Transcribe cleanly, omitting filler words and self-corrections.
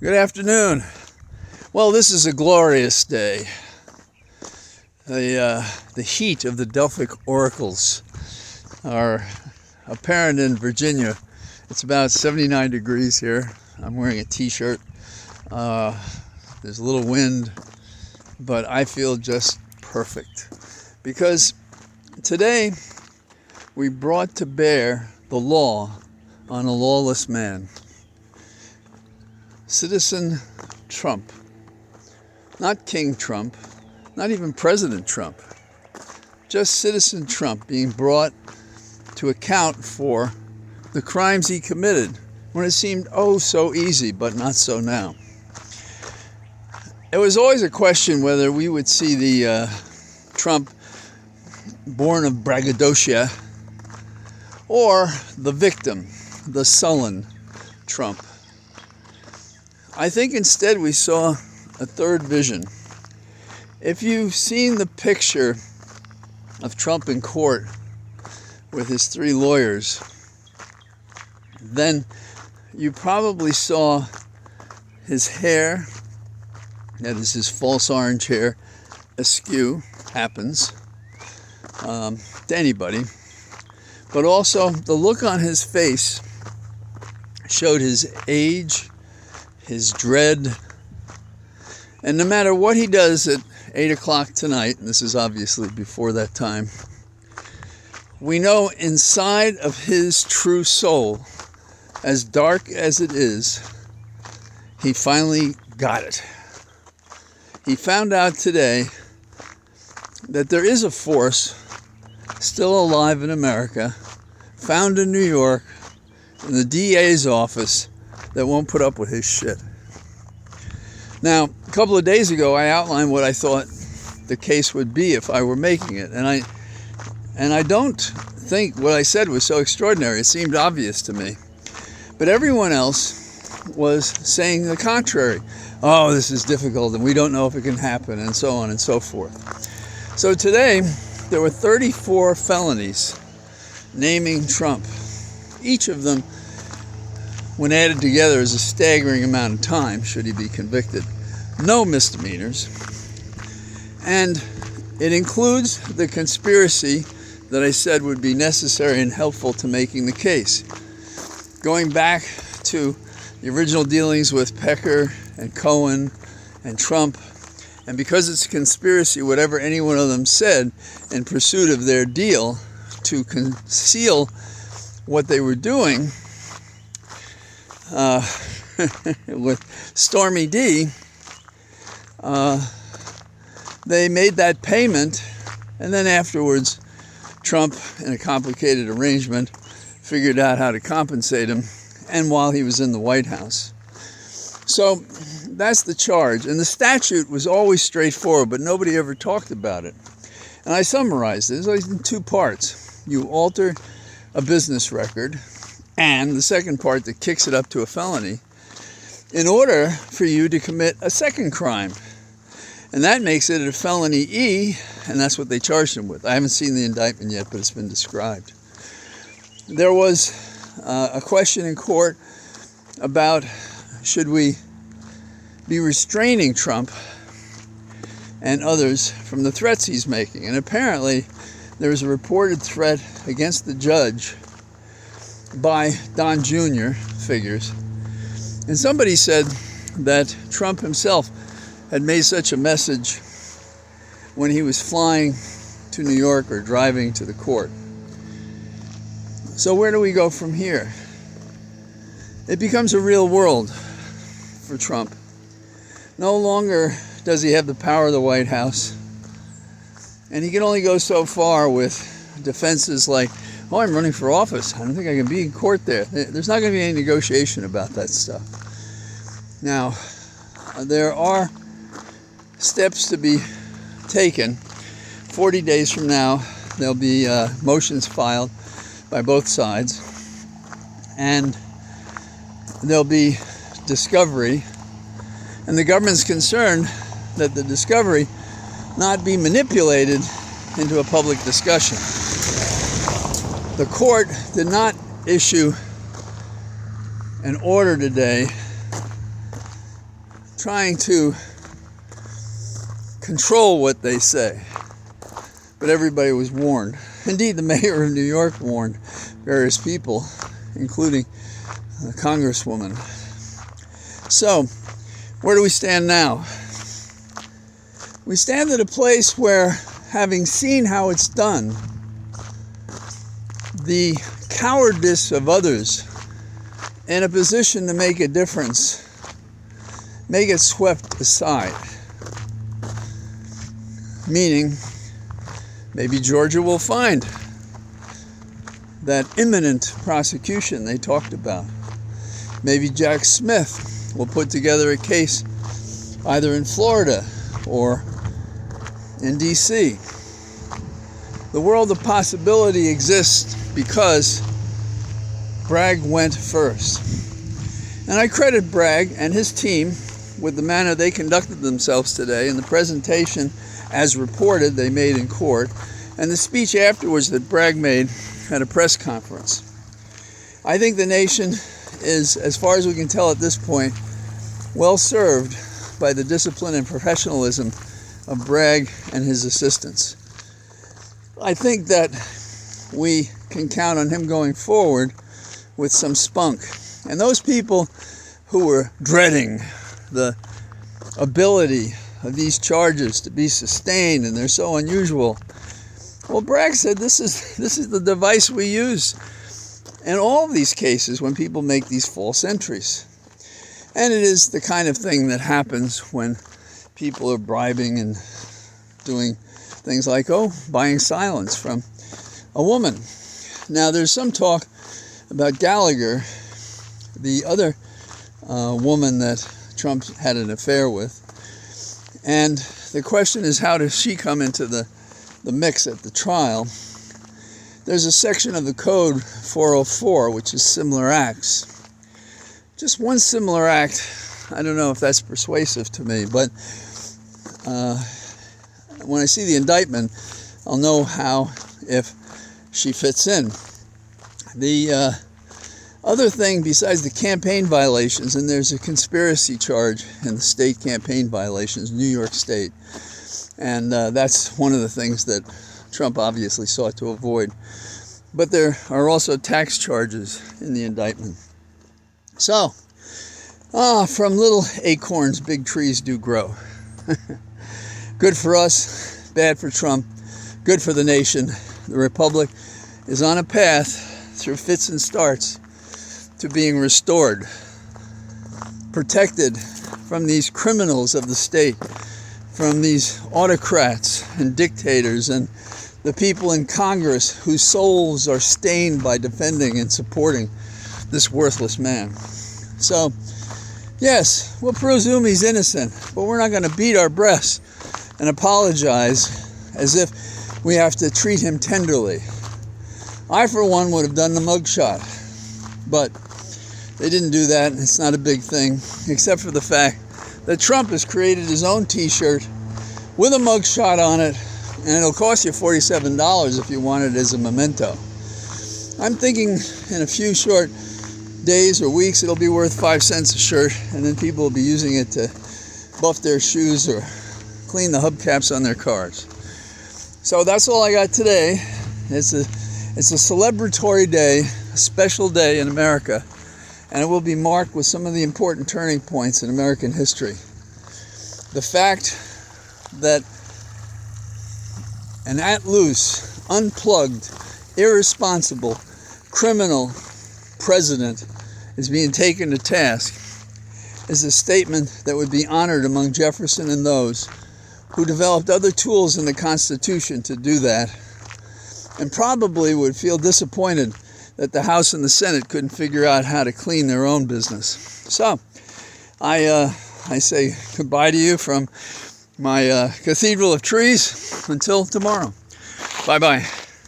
Good afternoon. Well, this is a glorious day. The heat of the Delphic oracles are apparent in Virginia. It's about 79 degrees here. I'm wearing a t-shirt. There's a little wind, but I feel just perfect. Because today we brought to bear the law on a lawless man. Citizen Trump. Not King Trump, not even President Trump. Just Citizen Trump being brought to account for the crimes he committed when it seemed oh so easy, but not so now. It was always a question whether we would see the Trump born of braggadocio or the victim, the sullen Trump. I think instead we saw a third vision. If you've seen the picture of Trump in court with his three lawyers, then you probably saw his hair, that is his false orange hair, askew, happens to anybody, but also the look on his face showed his age, his dread, and no matter what he does at 8 o'clock tonight, and this is obviously before that time, we know inside of his true soul, as dark as it is, he finally got it. He found out today that there is a force still alive in America, found in New York, in the DA's office, that won't put up with his shit. Now, a couple of days ago, I outlined what I thought the case would be if I were making it, and I don't think what I said was so extraordinary. It seemed obvious to me, but everyone else was saying the contrary. Oh, this is difficult, and we don't know if it can happen, and so on and so forth. So today, there were 34 felonies naming Trump. Each of them, when added together, is a staggering amount of time, should he be convicted. No misdemeanors. And it includes the conspiracy that I said would be necessary and helpful to making the case. Going back to the original dealings with Pecker and Cohen and Trump, and because it's a conspiracy, whatever any one of them said in pursuit of their deal to conceal what they were doing, with Stormy D, they made that payment, and then afterwards Trump, in a complicated arrangement, figured out how to compensate him, and while he was in the White House. So that's the charge, and the statute was always straightforward, but nobody ever talked about it. And I summarized it. It's in two parts. You alter a business record, and the second part that kicks it up to a felony, in order for you to commit a second crime. And that makes it a felony E, and that's what they charged him with. I haven't seen the indictment yet, but it's been described. There was a question in court about should we be restraining Trump and others from the threats he's making. And apparently there was a reported threat against the judge by Don Jr. figures. And somebody said that Trump himself had made such a message when he was flying to New York or driving to the court. So where do we go from here? It becomes a real world for Trump. No longer does he have the power of the White House, and he can only go so far with defenses like, oh, I'm running for office. I don't think I can be in court there. There's not going to be any negotiation about that stuff. Now, there are steps to be taken. 40 days from now, there'll be motions filed by both sides, and there'll be discovery. And the government's concerned that the discovery not be manipulated into a public discussion. The court did not issue an order today trying to control what they say. But everybody was warned. Indeed, the mayor of New York warned various people, including the congresswoman. So, where do we stand now? We stand at a place where, having seen how it's done, the cowardice of others in a position to make a difference may get swept aside. Meaning, maybe Georgia will find that imminent prosecution they talked about. Maybe Jack Smith will put together a case either in Florida or in D.C. The world of possibility exists because Bragg went first. And I credit Bragg and his team with the manner they conducted themselves today in the presentation as reported they made in court and the speech afterwards that Bragg made at a press conference. I think the nation is, as far as we can tell at this point, well served by the discipline and professionalism of Bragg and his assistants. I think that we can count on him going forward with some spunk. And those people who were dreading the ability of these charges to be sustained and they're so unusual, well, Bragg said this is the device we use in all of these cases when people make these false entries. And it is the kind of thing that happens when people are bribing and doing things like, buying silence from a woman. Now, there's some talk about Gallagher, the other woman that Trump had an affair with. And the question is, how does she come into the mix at the trial? There's a section of the code 404, which is similar acts. Just one similar act, I don't know if that's persuasive to me, but when I see the indictment, I'll know if she fits in. The other thing besides the campaign violations, and there's a conspiracy charge in the state campaign violations, New York State, and that's one of the things that Trump obviously sought to avoid. But there are also tax charges in the indictment. So, from little acorns, big trees do grow. Good for us, bad for Trump, good for the nation. The Republic is on a path through fits and starts to being restored, protected from these criminals of the state, from these autocrats and dictators and the people in Congress whose souls are stained by defending and supporting this worthless man. So, yes, we'll presume he's innocent, but we're not going to beat our breasts and apologize as if we have to treat him tenderly. I, for one, would have done the mugshot, but they didn't do that, and it's not a big thing, except for the fact that Trump has created his own t-shirt with a mugshot on it, and it'll cost you $47 if you want it as a memento. I'm thinking in a few short days or weeks it'll be worth 5 cents a shirt, and then people will be using it to buff their shoes or clean the hubcaps on their cars. So that's all I got today. It's a celebratory day, a special day in America, and it will be marked with some of the important turning points in American history. The fact that an at-loose, unplugged, irresponsible, criminal president is being taken to task is a statement that would be honored among Jefferson and those who developed other tools in the Constitution to do that, and probably would feel disappointed that the House and the Senate couldn't figure out how to clean their own business. So, I say goodbye to you from my cathedral of trees until tomorrow. Bye-bye.